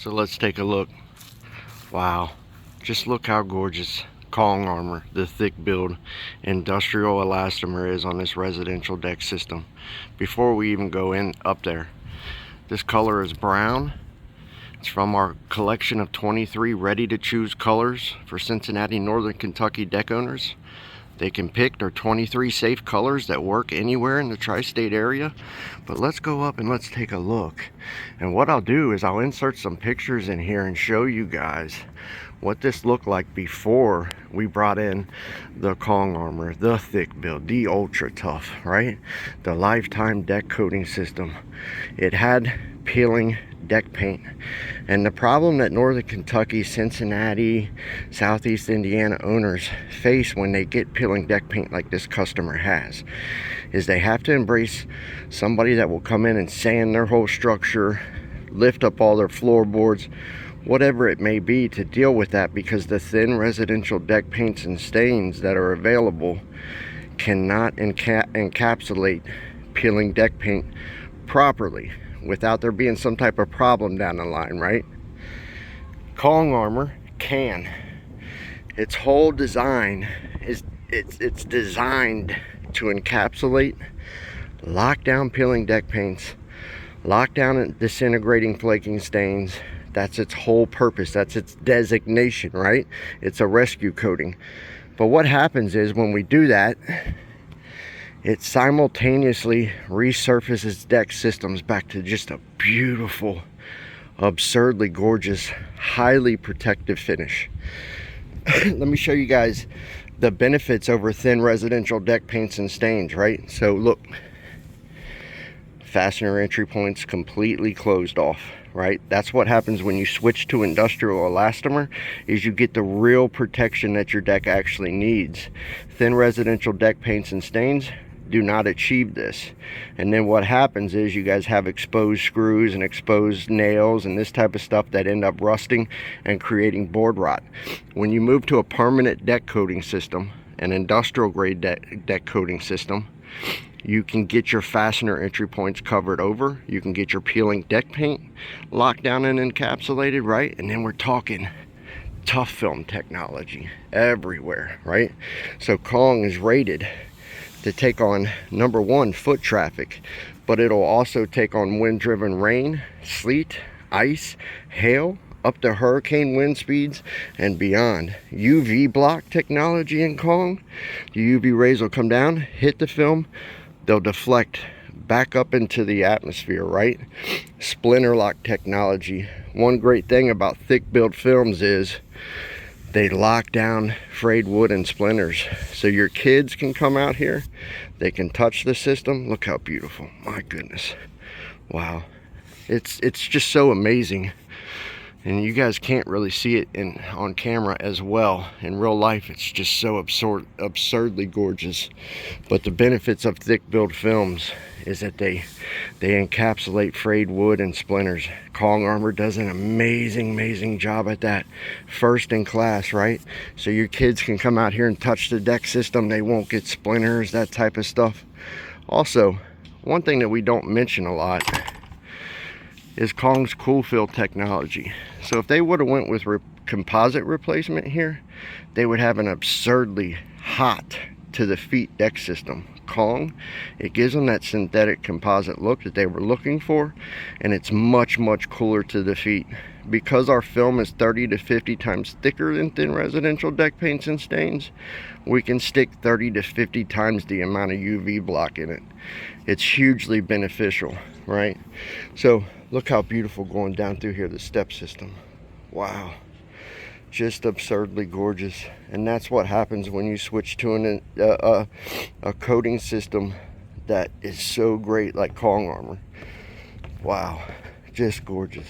So let's take a look. Wow, just look how gorgeous Ков𝗚 armor, the thick build industrial elastomer, is on this residential deck system. Before we even go in up there, this color is brown. It's from our collection of 23 ready to choose colors for Cincinnati, Northern Kentucky deck owners. They can pick their 23 safe colors that work anywhere in the tri-state area. But let's go up and let's take a look. And what I'll do is I'll insert some pictures in here and show you guys what this looked like before we brought in the Ков𝗚 armor, the thick build, the ultra tough, right? The lifetime deck coating system. It had peeling deck paint, and the problem that Northern Kentucky, Cincinnati, Southeast Indiana owners face when they get peeling deck paint like this customer has is they have to embrace somebody that will come in and sand their whole structure, lift up all their floorboards, whatever it may be, to deal with that, because the thin residential deck paints and stains that are available cannot encapsulate peeling deck paint properly without there being some type of problem down the line, right? Kov𝗚 armor can. Its whole design is it's designed to encapsulate, lock down peeling deck paints, lock down and disintegrating flaking stains. That's its whole purpose. That's its designation, right? It's a rescue coating. But what happens is when we do that, it simultaneously resurfaces deck systems back to just a beautiful, absurdly gorgeous, highly protective finish. Let me show you guys the benefits over thin residential deck paints and stains, right? So look, fastener entry points completely closed off, right? That's what happens when you switch to industrial elastomer, is you get the real protection that your deck actually needs. Thin residential deck paints and stains do not achieve this. And then what happens is you guys have exposed screws and exposed nails and this type of stuff that end up rusting and creating board rot. When you move to a permanent deck coating system, an industrial grade deck coating system, you can get your fastener entry points covered over, you can get your peeling deck paint locked down and encapsulated, right? And then we're talking tough film technology everywhere, right? So Kov𝗚 is rated to take on, number one, foot traffic, but it'll also take on wind-driven rain, sleet, ice, hail, up to hurricane wind speeds and beyond. UV block technology in Kov𝗚. The UV rays will come down, hit the film, they'll deflect back up into the atmosphere, right? Splinter lock technology. One great thing about thick build films is they lock down frayed wood and splinters. So your kids can come out here, they can touch the system. Look how beautiful, my goodness. Wow, it's just so amazing. And you guys can't really see it on camera as well. In real life, it's just so absurdly gorgeous. But the benefits of thick build films is that they encapsulate frayed wood and splinters. Kov𝗚 armor does an amazing job at that. First in class, right? So your kids can come out here and touch the deck system. They won't get splinters, that type of stuff. Also, one thing that we don't mention a lot is Kov𝗚's cool fill technology. So if they would have went with composite replacement here, they would have an absurdly hot to the feet deck system. Kov𝗚, it gives them that synthetic composite look that they were looking for, and it's much cooler to the feet. Because our film is 30 to 50 times thicker than thin residential deck paints and stains, we can stick 30 to 50 times the amount of UV block in it. It's hugely beneficial, right? So look how beautiful going down through here, the step system. Wow, just absurdly gorgeous. And that's what happens when you switch to a coating system that is so great like Kov𝗚 armor. Wow, just gorgeous.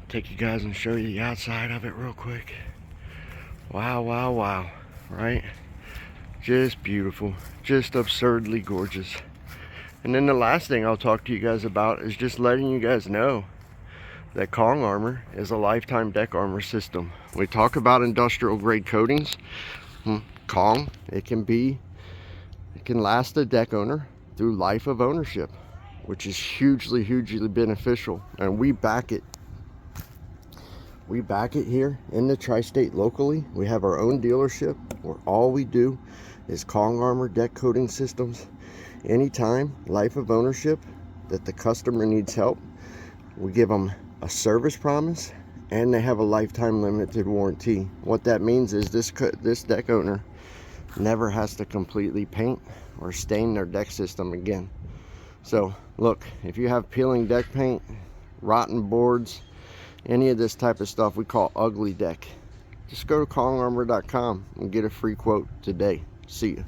Take you guys and show you the outside of it real quick. Wow, right? Just beautiful, just absurdly gorgeous. And then the last thing I'll talk to you guys about is just letting you guys know that Kov𝗚 armor is a lifetime deck armor system. We talk about industrial grade coatings. Kov𝗚, it can last a deck owner through life of ownership. which is hugely beneficial, and we back it. We back it here in the tri-state locally. We have our own dealership where all we do is Kong Armor deck coating systems. Anytime, life of ownership, that the customer needs help, we give them a service promise, and they have a lifetime limited warranty. What that means is this deck owner never has to completely paint or stain their deck system again. So look, if you have peeling deck paint, rotten boards, any of this type of stuff we call ugly deck, just go to kongarmor.com and get a free quote today. See you.